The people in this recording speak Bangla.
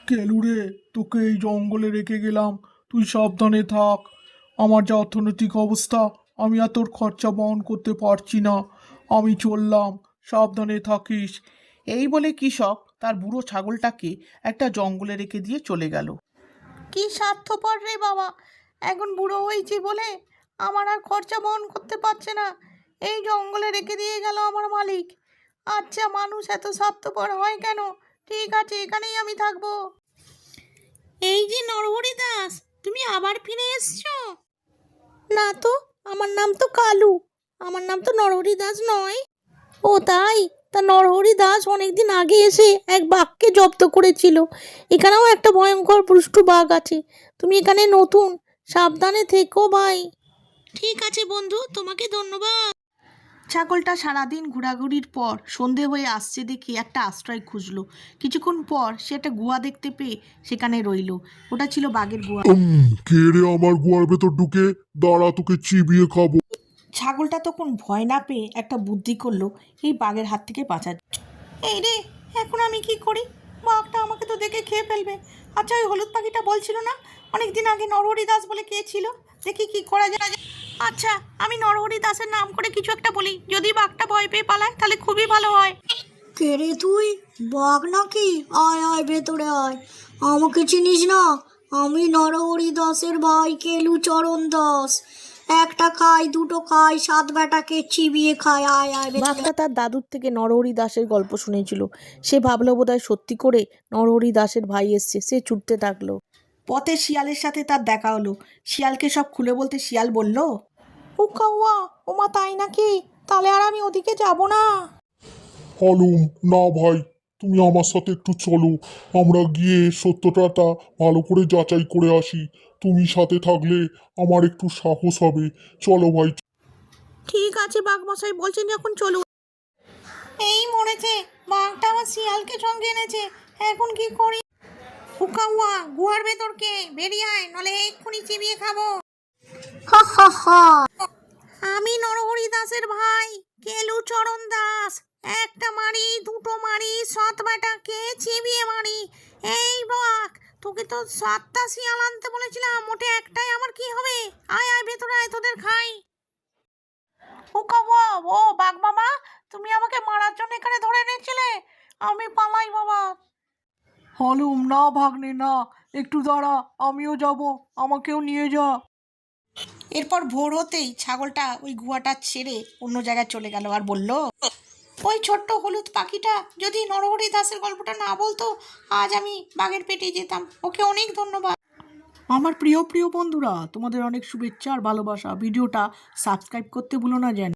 কেলুরে, তোকে এই জঙ্গলে রেখে গেলাম, তুই সাবধানে থাক। আমার যা অর্থনৈতিক অবস্থা, আমি আর তোর খরচা বহন করতে পারছি না। আমি চললাম, সাবধানে থাকিস। এই বলে কৃষক তার বুড়ো ছাগলটাকে একটা জঙ্গলে রেখে দিয়ে চলে গেল। কি স্বার্থপর রে বাবা, এখন বুড়ো হয়েছি বলে আমার আর খরচা বহন করতে পারছে না, এই জঙ্গলে রেখে দিয়ে গেল আমার মালিক। আচ্ছা, মানুষ এত স্বার্থপর হয় কেন? ঠিক আছে, এখানেই আমি থাকবো। এই যে নরহরি দাস, তুমি আবার ফিরে এসছো? না তো, আমার নাম তো কালু, আমার নাম তো নরহরি দাস নয়। ও তাই? তা নরহরি দাস অনেকদিন আগে এসে এক বাঘকে জব্দ করেছিল। এখানেও একটা ভয়ঙ্কর পুরুষ্ট বাঘ আছে। তুমি এখানে নতুন, সাবধানে থেকো ভাই। ঠিক আছে বন্ধু, তোমাকে ধন্যবাদ। ছাগলটা সারাদিন ঘোরাঘুরির পর সন্ধে হয়ে আসছে দেখে একটা আশ্রয় খুঁজলো। কিছুক্ষণ পর সে একটা গুহা দেখতে পেয়ে সেখানে রইল। ওটা ছিল বাঘের গুহা। কে রে আমার গুহার ভেতর ঢুকে? দাঁড়া, তোকে চিবিয়ে খাবো। ছাগলটা তখন ভয় না পেয়ে একটা বুদ্ধি করলো এই বাঘের হাত থেকে বাঁচার। এই রে, এখন আমি কি করি? বাঘটা আমাকে তো দেখে খেয়ে ফেলবে। আচ্ছা, ওই হলুদ পাখিটা বলছিল না অনেকদিন আগে নরহরি দাস বলে কে ছিল? দেখি কি করা যায়। আচ্ছা, আমি নরহরি দাসের নাম করে কিছু একটা বলি, যদি বাঘটা ভয় পেয়ে পালায় তাহলে খুবই ভালো হয়। কে রে তুই? বাঘ নাকি? আয় আয় ভেতরে আয়। আমাকে চিনিস না? আমি নরহরি দাসের ভাই কেলু চরণ দাস। একটা খাই, দুটো খাই, সাত বেটাকে চিবিয়ে খায়। আয় আয় ভেতরে। বাঘটা তার দাদুর থেকে নরহরি দাসের গল্প শুনেছিল। সে ভাবলো বোধহয় সত্যি করে নরহরি দাসের ভাই এসছে। সে ছুটতে থাকলো। পথে শিয়ালের সাথে তার দেখা হলো। শিয়ালকে সব খুলে বলতে শিয়াল বলল, ও কাউয়া, ওমা তাই নাকি? তাহলে আর আমি ওদিকে যাব না। হালুম, না ভাই, তুমি আমার সাথে একটু চলো। আমরা গিয়ে সত্যটাটা ভালো করে যাচাই করে আসি। তুমি সাথে থাকলে আমার একটু সাহস হবে। চলো ভাই। ঠিক আছে বাঘমশাই বলছেন যখন চলুন। এই মরেছে, বাঘটা আমার শিয়ালকে সঙ্গে এনেছে। এখন কি করি? হুকাউয়া, গুহার ভেতর কে? বেরিয়ে আয়, নলে এক্ষুনি চিবিয়ে খাবো। হা হা হা। আমি নরহরি দাসের ভাই কেলু চরণ দাস। একটা মারি, দুটো মারি, সাত বেটাকে চিবিয়ে মারি। এই বাঘ, তোকে তো 7টা শিয়াল আনতে বলেছিলাম, মোটে একটাই আমার কি হবে? আয় আয় ভেতরে আয়, তোদের খাই। হুকাউয়া, ও বাঘ মামা, তুমি আমাকে মারার জন্য এখানে ধরে এনেছিলে? আমি পালাই বাবা। হালুম, না ভাগ্নে না, একটু দাঁড়া, আমিও যাব, আমাকেও নিয়ে যা। এরপর ভোর হতেই ছাগলটা ওই গুহাটা ছেড়ে অন্য জায়গায় চলে গেল আর বলল, ওই ছোট্ট হলুদ পাখিটা যদি নরহরি দাসের গল্পটা না বলতো, আজ আমি বাঘের পেটে যেতাম। ওকে অনেক ধন্যবাদ। আমার প্রিয় প্রিয় বন্ধুরা, তোমাদের অনেক শুভেচ্ছা আর ভালোবাসা। ভিডিওটা সাবস্ক্রাইব করতে ভুলো না যেন।